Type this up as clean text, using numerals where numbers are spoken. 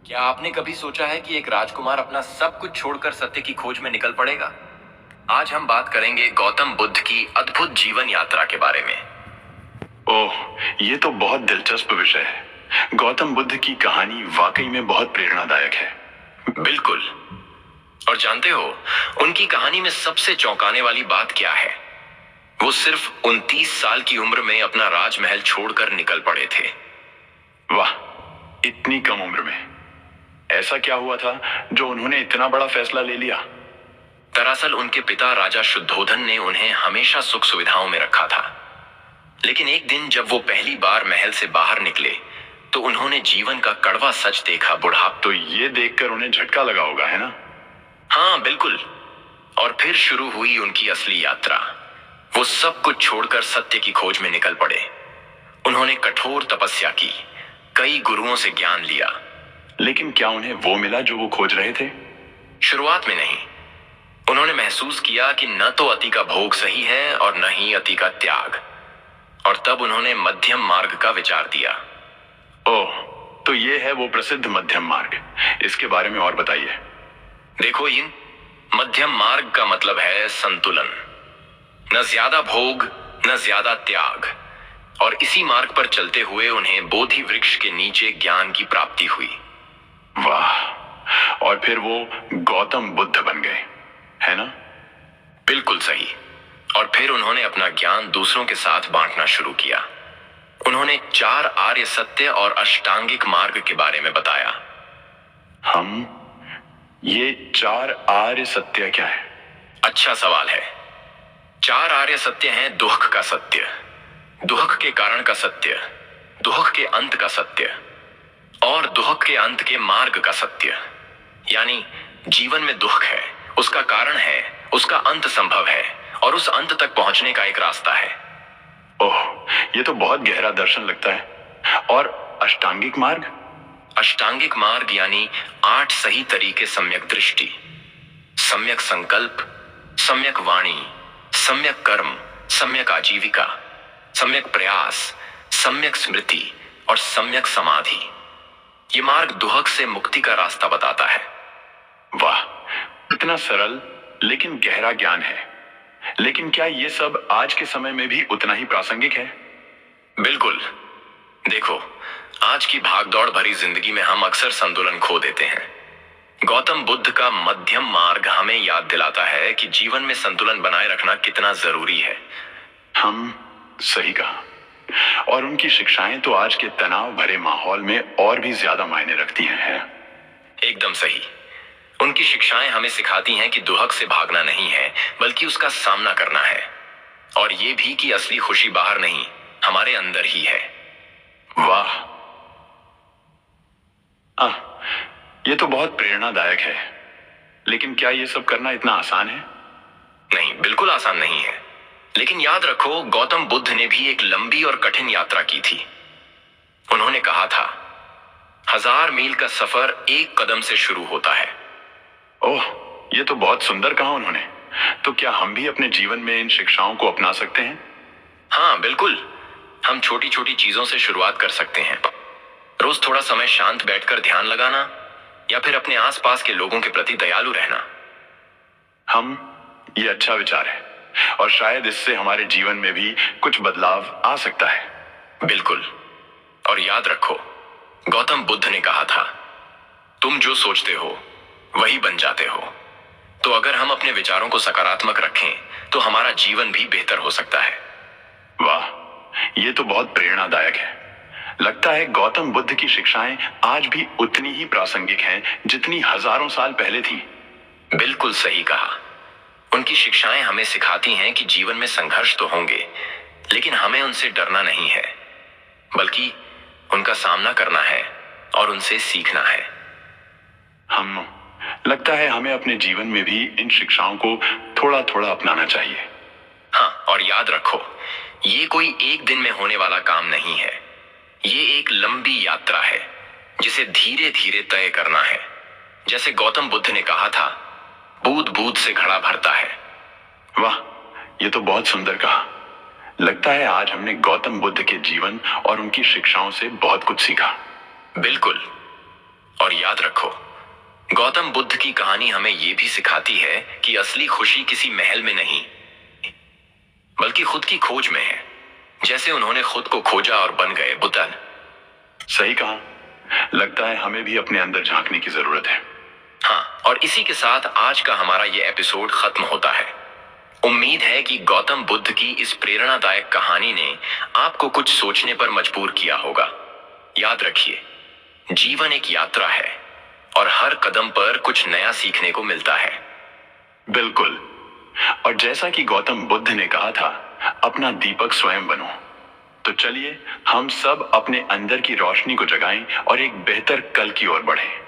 क्या आपने कभी सोचा है कि एक राजकुमार अपना सब कुछ छोड़कर सत्य की खोज में निकल पड़ेगा? आज हम बात करेंगे गौतम बुद्ध की अद्भुत जीवन यात्रा के बारे में। ओह, ये तो बहुत दिलचस्प विषय है। गौतम बुद्ध की कहानी वाकई में बहुत प्रेरणादायक है। बिल्कुल। और जानते हो, उनकी कहानी में सबसे चौंकाने वाली बात क्या है? वो सिर्फ 29 साल की उम्र में अपना राजमहल छोड़कर निकल पड़े थे। वाह, इतनी कम उम्र में ऐसा क्या हुआ था जो उन्होंने इतना बड़ा फैसला ले लिया? दरअसल उनके पिता राजा शुद्धोधन ने उन्हें हमेशा सुख सुविधाओं में रखा था। लेकिन एक दिन जब वो पहली बार महल से बाहर निकले तो उन्होंने जीवन का कड़वा सच देखा। बुढ़ापा। तो ये देखकर उन्हें झटका लगा होगा, है ना? हाँ, बिल्कुल। और फिर शुरू हुई उनकी असली यात्रा। वो सब कुछ छोड़कर सत्य की खोज में निकल पड़े। उन्होंने कठोर तपस्या की, कई गुरुओं से ज्ञान लिया। लेकिन क्या उन्हें वो मिला जो वो खोज रहे थे? शुरुआत में नहीं। उन्होंने महसूस किया कि न तो अति का भोग सही है और न ही अति का त्याग। और तब उन्होंने मध्यम मार्ग का विचार दिया। ओह, तो ये है वो प्रसिद्ध मध्यम मार्ग। इसके बारे में और बताइए। देखो, इन मध्यम मार्ग का मतलब है संतुलन। न ज्यादा भोग, न ज्यादा त्याग। और इसी मार्ग पर चलते हुए उन्हें बोधि वृक्ष के नीचे ज्ञान की प्राप्ति हुई। वाह, और फिर वो गौतम बुद्ध बन गए, है ना? बिल्कुल सही। और फिर उन्होंने अपना ज्ञान दूसरों के साथ बांटना शुरू किया। उन्होंने 4 आर्य सत्य और अष्टांगिक मार्ग के बारे में बताया। ये 4 आर्य सत्य क्या है? अच्छा सवाल है। 4 आर्य सत्य हैं: दुख का सत्य, दुख के कारण का सत्य, दुख के अंत का सत्य और दुख के अंत के मार्ग का सत्य। यानी जीवन में दुख है, उसका कारण है, उसका अंत संभव है और उस अंत तक पहुंचने का एक रास्ता है। ओह, ये तो बहुत गहरा दर्शन लगता है। और अष्टांगिक मार्ग? अष्टांगिक मार्ग यानी 8 सही तरीके: सम्यक दृष्टि, सम्यक संकल्प, सम्यक वाणी, सम्यक कर्म, सम्यक आजीविका, सम्यक प्रयास, सम्यक स्मृति और सम्यक समाधि। ये मार्ग दुहक से मुक्ति का रास्ता बताता है। वाह, इतना सरल लेकिन गहरा ज्ञान है। लेकिन क्या ये सब आज के समय में भी उतना ही प्रासंगिक है? बिल्कुल। देखो, आज की भागदौड़ भरी जिंदगी में हम अक्सर संतुलन खो देते हैं। गौतम बुद्ध का मध्यम मार्ग हमें याद दिलाता है कि जीवन में संतुलन बनाए रखना कितना जरूरी है। सही कहा। और उनकी शिक्षाएं तो आज के तनाव भरे माहौल में और भी ज्यादा मायने रखती हैं। एकदम सही। उनकी शिक्षाएं हमें सिखाती हैं कि दुहक से भागना नहीं है, बल्कि उसका सामना करना है। और ये भी कि असली खुशी बाहर नहीं, हमारे अंदर ही है। वाह, ये तो बहुत प्रेरणादायक है। लेकिन क्या ये सब करना इतना आसान है? नहीं, बिल्कुल आसान नहीं है। लेकिन याद रखो, गौतम बुद्ध ने भी एक लंबी और कठिन यात्रा की थी। उन्होंने कहा था, 1000 मील का सफर एक कदम से शुरू होता है। ओह, ये तो बहुत सुंदर कहा उन्होंने। तो क्या हम भी अपने जीवन में इन शिक्षाओं को अपना सकते हैं? हाँ, बिल्कुल। हम छोटी छोटी चीजों से शुरुआत कर सकते हैं। रोज थोड़ा समय शांत बैठकर ध्यान लगाना या फिर अपने आसपास के लोगों के प्रति दयालु रहना। ये अच्छा विचार है और शायद इससे हमारे जीवन में भी कुछ बदलाव आ सकता है। बिल्कुल। और याद रखो, गौतम बुद्ध ने कहा था, तुम जो सोचते हो वही बन जाते हो। तो अगर हम अपने विचारों को सकारात्मक रखें तो हमारा जीवन भी बेहतर हो सकता है। वाह, ये तो बहुत प्रेरणादायक है। लगता है गौतम बुद्ध की शिक्षाएं आज भी उतनी ही प्रासंगिक हैं जितनी हजारों साल पहले थी। बिल्कुल सही कहा। उनकी शिक्षाएं हमें सिखाती हैं कि जीवन में संघर्ष तो होंगे, लेकिन हमें उनसे डरना नहीं है, बल्कि उनका सामना करना है और उनसे सीखना है। लगता है हमें अपने जीवन में भी इन शिक्षाओं को थोड़ा थोड़ा अपनाना चाहिए। हाँ, और याद रखो, ये कोई एक दिन में होने वाला काम नहीं है। ये एक लंबी यात्रा है जिसे धीरे धीरे तय करना है। जैसे गौतम बुद्ध ने कहा था, बूंद बूंद से घड़ा भरता है। वाह, ये तो बहुत सुंदर कहा। लगता है आज हमने गौतम बुद्ध के जीवन और उनकी शिक्षाओं से बहुत कुछ सीखा। बिल्कुल। और याद गौतम बुद्ध की कहानी हमें यह भी सिखाती है कि असली खुशी किसी महल में नहीं बल्कि खुद की खोज में है, जैसे उन्होंने खुद को खोजा और बन गए बुद्ध। सही कहा। लगता है हमें भी अपने अंदर झांकने की जरूरत है। हाँ, और इसी के साथ आज का हमारा ये एपिसोड खत्म होता है। उम्मीद है कि गौतम बुद्ध की इस प्रेरणादायक कहानी ने आपको कुछ सोचने पर मजबूर किया होगा। याद रखिए, जीवन एक यात्रा है और हर कदम पर कुछ नया सीखने को मिलता है। बिल्कुल। और जैसा कि गौतम बुद्ध ने कहा था, अपना दीपक स्वयं बनो। तो चलिए हम सब अपने अंदर की रोशनी को जगाएं और एक बेहतर कल की ओर बढ़ें।